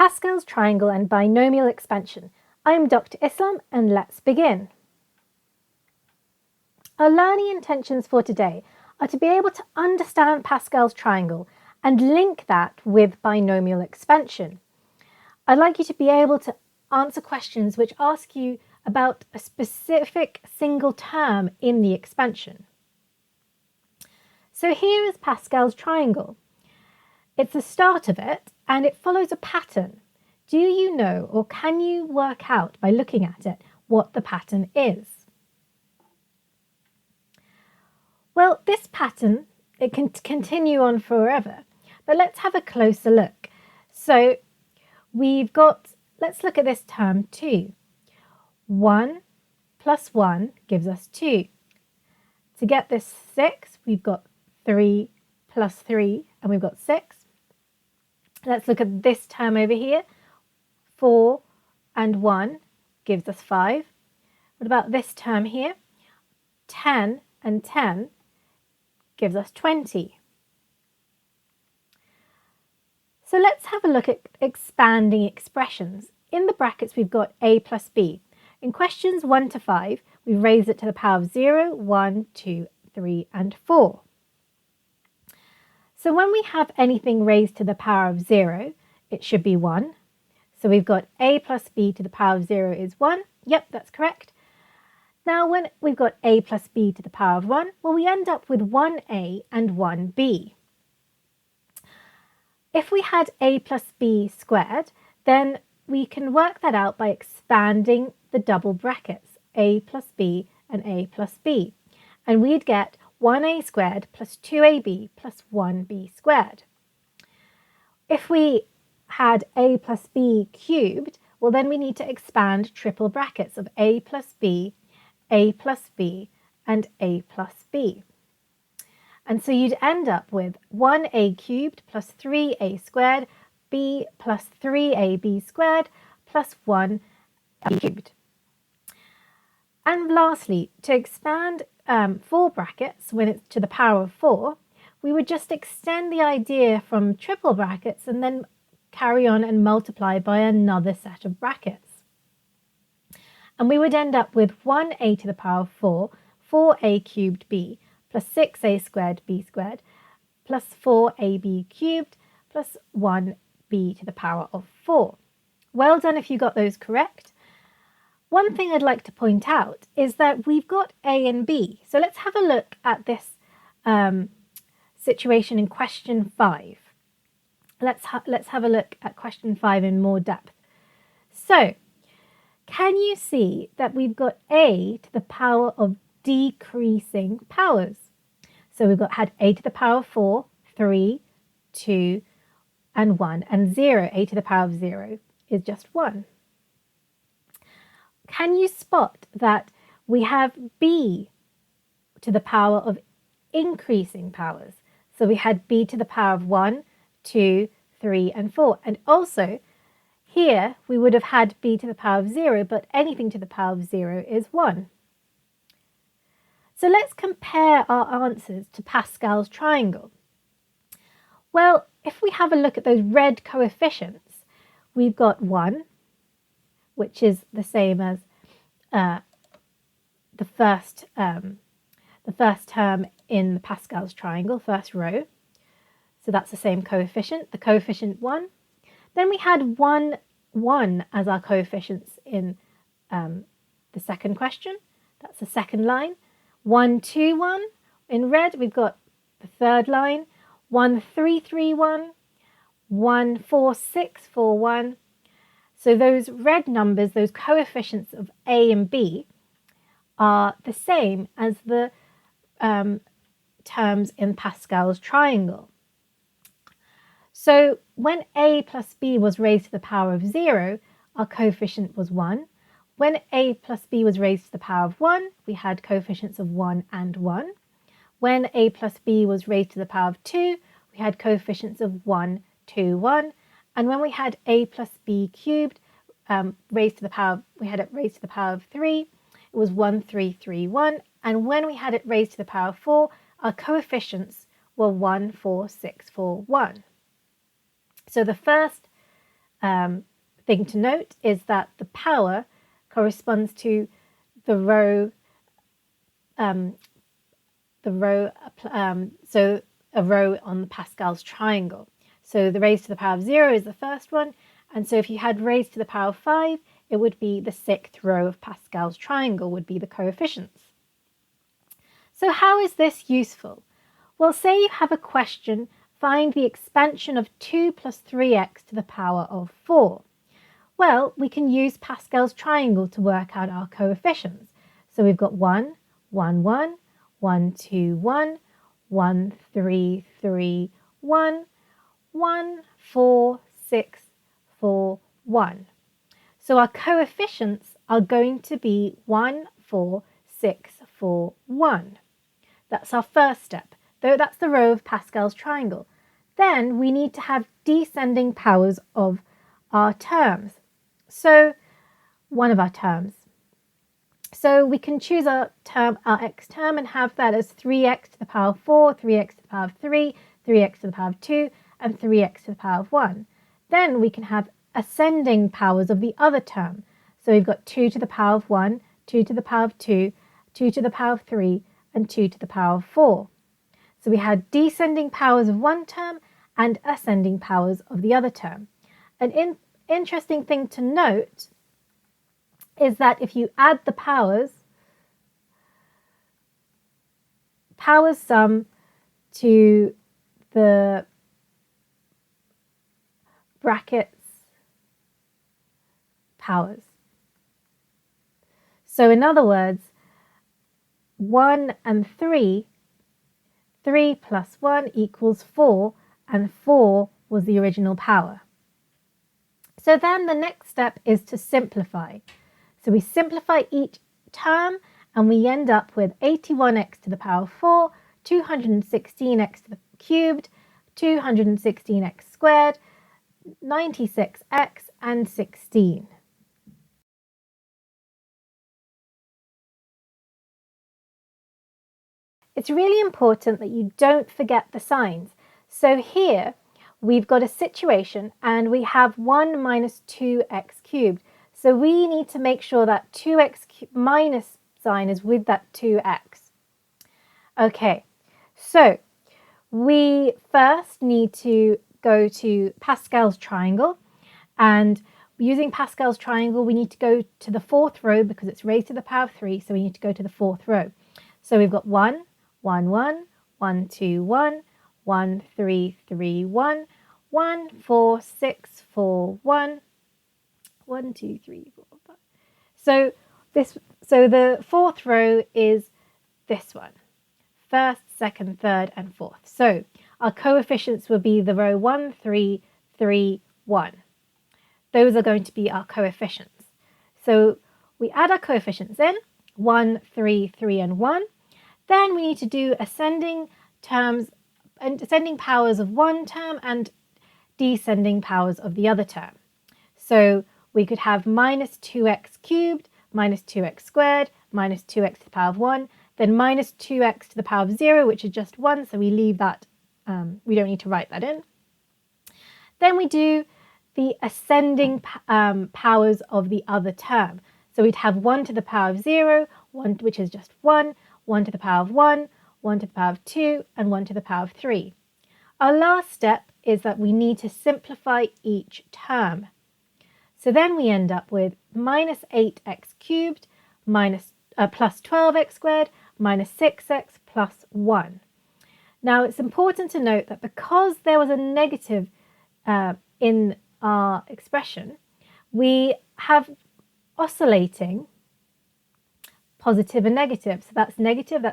Pascal's triangle and binomial expansion. I am Dr. Islam and let's begin. Our learning intentions for today are to be able to understand Pascal's triangle and link that with binomial expansion. I'd like you to be able to answer questions which ask you about a specific single term in the expansion. So here is Pascal's triangle. It's the start of it and it follows a pattern. Do you know, or can you work out by looking at it, what the pattern is? Well, this pattern, it can continue on forever, but let's have a closer look. So let's look at this term 2. 1 plus 1 gives us 2. To get this 6, we've got 3 plus 3, and we've got 6. Let's look at this term over here. 4 and 1 gives us 5. What about this term here? 10 and 10 gives us 20. So let's have a look at expanding expressions. In the brackets, we've got a plus b. In questions 1 to 5, we raise it to the power of 0, 1, 2, 3, and 4. So when we have anything raised to the power of 0, it should be 1. So we've got a plus b to the power of 0 is 1. Yep, that's correct. Now when we've got a plus b to the power of 1, well, we end up with 1a and 1b. If we had a plus b squared, then we can work that out by expanding the double brackets, a plus b and a plus b. And we'd get 1a squared plus 2ab plus 1b squared. If we had a plus b cubed, well then we need to expand triple brackets of a plus b, and a plus b. And so you'd end up with 1a cubed plus 3a squared, b plus 3ab squared plus 1 cubed. And lastly, to expand 4 brackets when it's to the power of 4, we would just extend the idea from triple brackets and then carry on and multiply by another set of brackets. And we would end up with 1a to the power of 4, 4a cubed b, plus 6a squared b squared, plus 4ab cubed, plus 1b to the power of 4. Well done if you got those correct. One thing I'd like to point out is that we've got a and b. So let's have a look at this situation in question 5. Let's have a look at question 5 in more depth. So, can you see that we've got a to the power of decreasing powers? So we've had a to the power of 4, 3, 2, and 1, and 0. A to the power of 0 is just 1. Can you spot that we have b to the power of increasing powers? So we had b to the power of 1, 2, 3, and 4. And also, here we would have had b to the power of 0, but anything to the power of 0 is 1. So let's compare our answers to Pascal's triangle. Well, if we have a look at those red coefficients, we've got 1, which is the same as the first term in Pascal's triangle, first row. So that's the same coefficient, the coefficient 1. Then we had 1, 1 as our coefficients in the second question. That's the second line. 1, 2, 1. In red, we've got the third line. 1, 3, 3, 1. 1, 4, 6, 4, 1. So those red numbers, those coefficients of a and b, are the same as the terms in Pascal's triangle. So when a plus b was raised to the power of 0, our coefficient was 1. When a plus b was raised to the power of 1, we had coefficients of 1 and 1. When a plus b was raised to the power of 2, we had coefficients of 1, 2, 1. And when we had a plus b cubed raised to the power, we had it raised to the power of 3, it was 1, 3, 3, 1. And when we had it raised to the power of 4, our coefficients were 1, 4, 6, 4, 1. So the first thing to note is that the power corresponds to the row, so a row on Pascal's triangle. So the raised to the power of 0 is the first one, and so if you had raised to the power of 5, it would be the 6th row of Pascal's triangle would be the coefficients. So how is this useful? Well, say you have a question, find the expansion of 2 plus 3x to the power of 4. Well, we can use Pascal's triangle to work out our coefficients. So we've got 1, 1, 1, 1, 2, 1, 1, 3, 3, 1, 1, 4, 6, 4, 1. So our coefficients are going to be 1, 4, 6, 4, 1. That's our first step, though that's the row of Pascal's triangle. Then we need to have descending powers of our terms. So one of our terms. So we can choose our x term and have that as 3x to the power of 4, 3x to the power of 3, 3x to the power of 2, and 3x to the power of 1. Then we can have ascending powers of the other term. So we've got 2 to the power of 1, 2 to the power of 2, 2 to the power of 3, and 2 to the power of 4. So we had descending powers of one term and ascending powers of the other term. An interesting thing to note is that if you add the powers sum to the brackets powers. So in other words, 1 and 3, 3 plus 1 equals 4, and 4 was the original power. So then the next step is to simplify. So we simplify each term and we end up with 81x to the power of 4, 216x to the cubed, 216x squared, 96x, and 16. It's really important that you don't forget the signs. So here we've got a situation and we have 1 minus 2x cubed. So we need to make sure that 2x minus sign is with that 2x. Okay, so we first need to go to Pascal's triangle, and using Pascal's triangle we need to go to the 4th row because it's raised to the power of 3, so we need to go to the 4th row. So we've got 1, 1, 1, 1, 2, 1, 1, 3, 3, 1, 1, 4, 6, 4, 1, 1, 2, 3, 4, 5. So the 4th row is this one. 1st, 2nd, 3rd, and 4th. So our coefficients will be the row 1, 3, 3, 1. Those are going to be our coefficients. So we add our coefficients in, 1, 3, 3, and 1. Then we need to do ascending terms and ascending powers of one term and descending powers of the other term. So we could have minus 2x cubed, minus 2x squared, minus 2x to the power of 1, then minus 2x to the power of 0, which is just 1, so we leave that, we don't need to write that in. Then we do the ascending powers of the other term. So we'd have 1 to the power of 0, 1, which is just 1, 1 to the power of 1, 1 to the power of 2, and 1 to the power of 3. Our last step is that we need to simplify each term. So then we end up with minus 8x cubed plus 12x squared minus 6x plus 1. Now it's important to note that because there was a negative in our expression, we have oscillating positive and negative. So that's negative,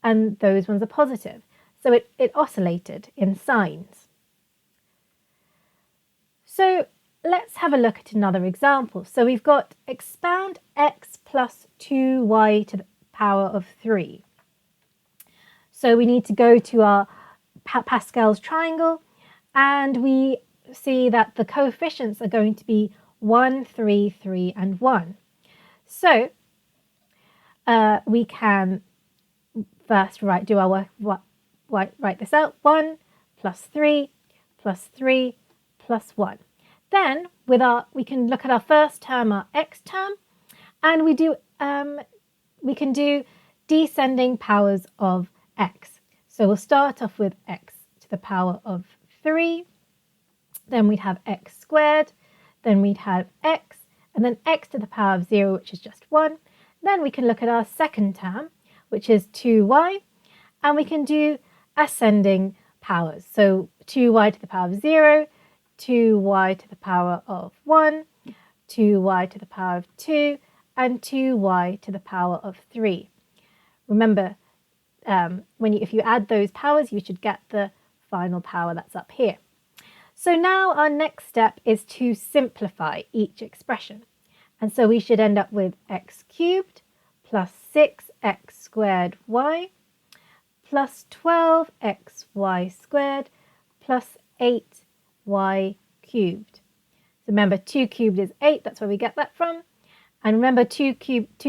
and those ones are positive. So it oscillated in signs. So let's have a look at another example. So we've got expand x plus 2y to the power of 3. So we need to go to our Pascal's triangle, and we see that the coefficients are going to be 1, 3, 3, and 1. So we can first write this out. 1 plus 3 plus 3 plus 1. Then we can look at our first term, our x term, and we can do descending powers of x. So we'll start off with x to the power of 3, then we'd have x squared, then we'd have x, and then x to the power of 0, which is just 1. Then we can look at our second term, which is 2y, and we can do ascending powers. So 2y to the power of 0, 2y to the power of 1, 2y to the power of 2, and 2y to the power of 3. Remember, if you add those powers, you should get the final power that's up here. So now our next step is to simplify each expression. And so we should end up with x cubed plus 6x squared y plus 12xy squared plus 8y cubed. So remember, 2 cubed is 8, that's where we get that from. And remember, 2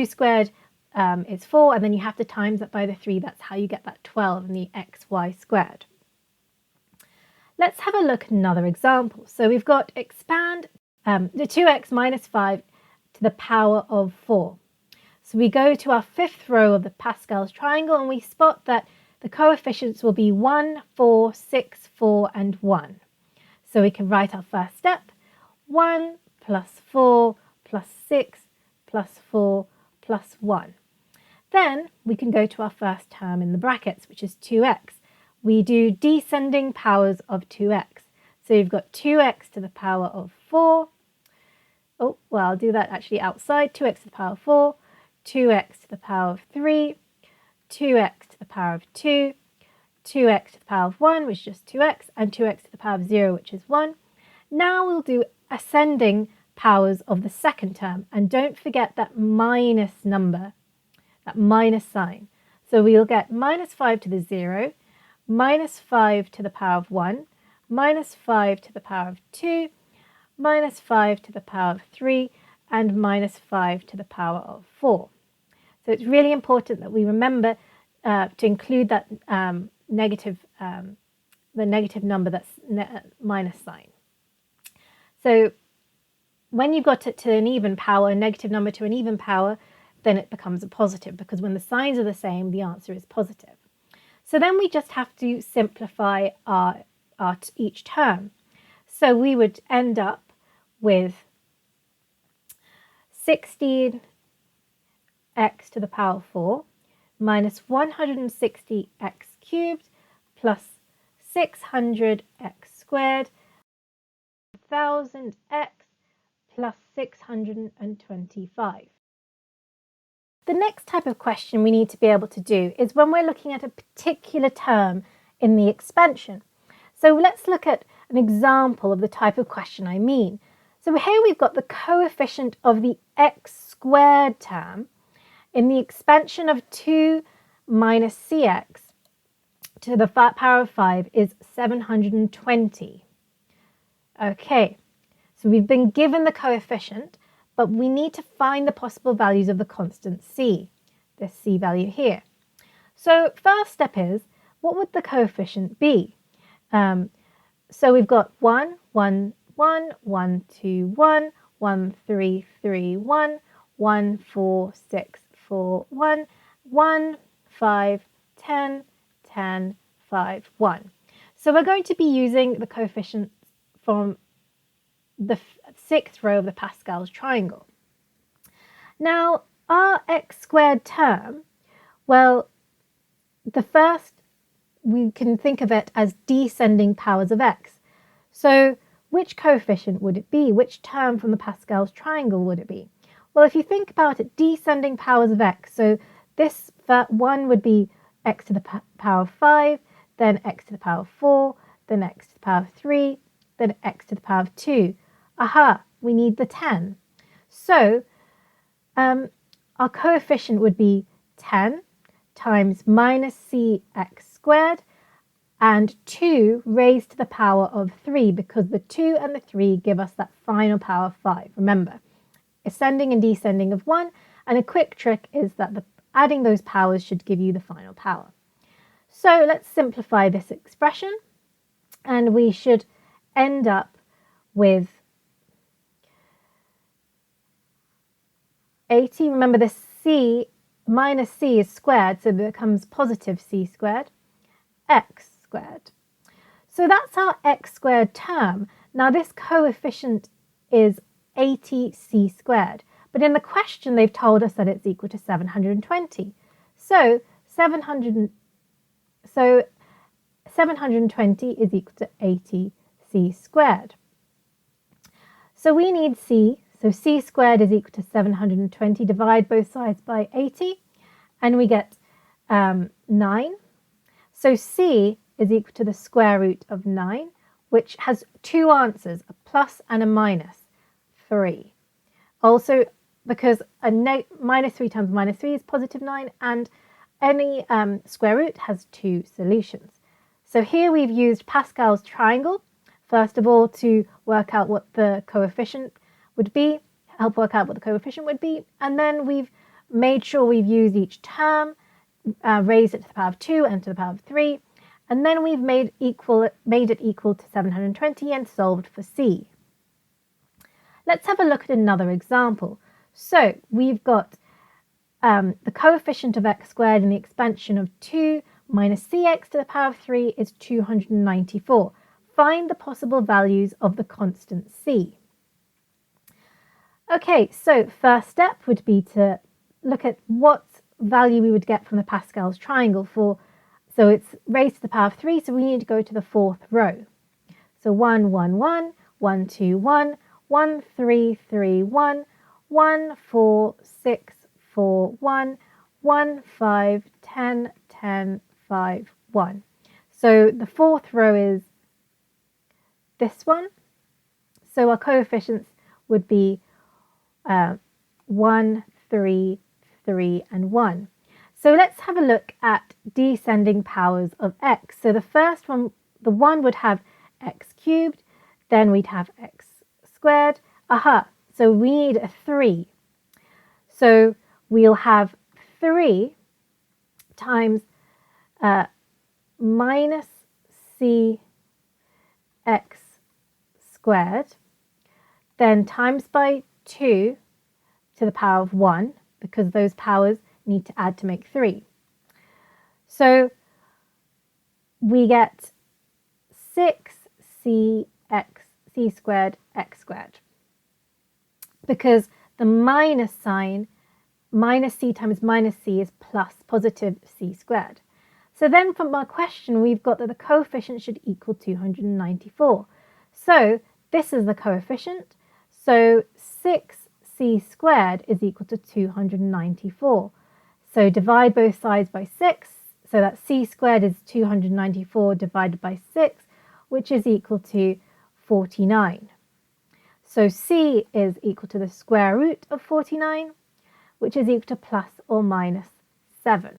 squared is 4, and then you have to times that by the 3. That's how you get that 12 in the xy squared. Let's have a look at another example. So we've got expand the 2x minus 5 to the power of 4. So we go to our fifth row of the Pascal's triangle, and we spot that the coefficients will be 1, 4, 6, 4, and 1. So we can write our first step, 1 plus 4 plus 6 plus 4 plus 1. Then we can go to our first term in the brackets, which is 2x. We do descending powers of 2x. So you've got 2x to the power of 4. Oh, well, I'll do that actually outside. 2x to the power of 4, 2x to the power of 3, 2x to the power of 2, 2x to the power of 1, which is just 2x, and 2x to the power of 0, which is 1. Now we'll do ascending powers of the second term. And don't forget that minus number, that minus sign. So we'll get minus 5 to the 0, minus 5 to the power of 1, minus 5 to the power of 2, minus 5 to the power of 3, and minus 5 to the power of 4. So it's really important that we remember to include that the negative number that's minus sign. So when you've got it to an even power, a negative number to an even power, then it becomes a positive, because when the signs are the same, the answer is positive. So then we just have to simplify each term. So we would end up with 16x to the power of 4 minus 160x cubed plus 600x squared 1000x plus 625. The next type of question we need to be able to do is when we're looking at a particular term in the expansion. So let's look at an example of the type of question I mean. So here we've got the coefficient of the x squared term in the expansion of 2 minus cx to the power of 5 is 720. Okay, so we've been given the coefficient, but we need to find the possible values of the constant c, this c value here. So first step is, what would the coefficient be? So we've got 1, 1, 1, 1, 2, 1, 1, 3, 3, 1, 1, 4, 6, 4, 1, 1, 5, 10, 10, 5, 1. So we're going to be using the coefficients from the sixth row of the Pascal's triangle. Now, our x squared term, well, the first, we can think of it as descending powers of x. So which coefficient would it be? Which term from the Pascal's triangle would it be? Well, if you think about it, descending powers of x, so this one would be x to the power of 5, then x to the power of 4, then x to the power of 3, then x to the power of 2. Aha, we need the 10. So our coefficient would be 10 times minus cx squared and 2 raised to the power of 3, because the 2 and the 3 give us that final power of 5. Remember, ascending and descending of 1, and a quick trick is that adding those powers should give you the final power. So let's simplify this expression, and we should end up with 80. Remember, the c minus c is squared, so it becomes positive c squared, x squared. So that's our x squared term. Now this coefficient is 80c squared, but in the question they've told us that it's equal to 720. So 720 is equal to 80c squared. So we need c, so c squared is equal to 720, divide both sides by 80, and we get 9. So c is equal to the square root of 9, which has two answers, a plus and a minus 3. Also, because minus 3 times minus 3 is positive 9, and any square root has two solutions. So here we've used Pascal's triangle, first of all, to work out what the coefficient would be, and then we've made sure we've used each term, raised it to the power of 2 and to the power of 3, and then we've made it equal to 720 and solved for c. Let's have a look at another example. So we've got the coefficient of x squared in the expansion of 2 minus cx to the power of 3 is 294. Find the possible values of the constant c. Okay, so first step would be to look at what value we would get from the Pascal's triangle so it's raised to the power of 3, so we need to go to the fourth row. So 1, 1, 1, 1, 2, 1, 1, 3, 3, 1, 1, 4, 6, 4, 1, 1, 5, 10, 10, 5, 1. So the fourth row is this one. So our coefficients would be 1, 3, 3, and 1. So let's have a look at descending powers of x. So the first one, the 1 would have x cubed, then we'd have x squared. So we need a 3. So we'll have 3 times minus c x squared, then times by 2 to the power of 1, because those powers need to add to make 3. So we get 6c squared x squared, because the minus sign, minus c times minus c is plus positive c squared. So then from our question, we've got that the coefficient should equal 294. So this is the coefficient. So 6c squared is equal to 294. So divide both sides by 6. So that c squared is 294 divided by 6, which is equal to 49. So c is equal to the square root of 49, which is equal to plus or minus 7.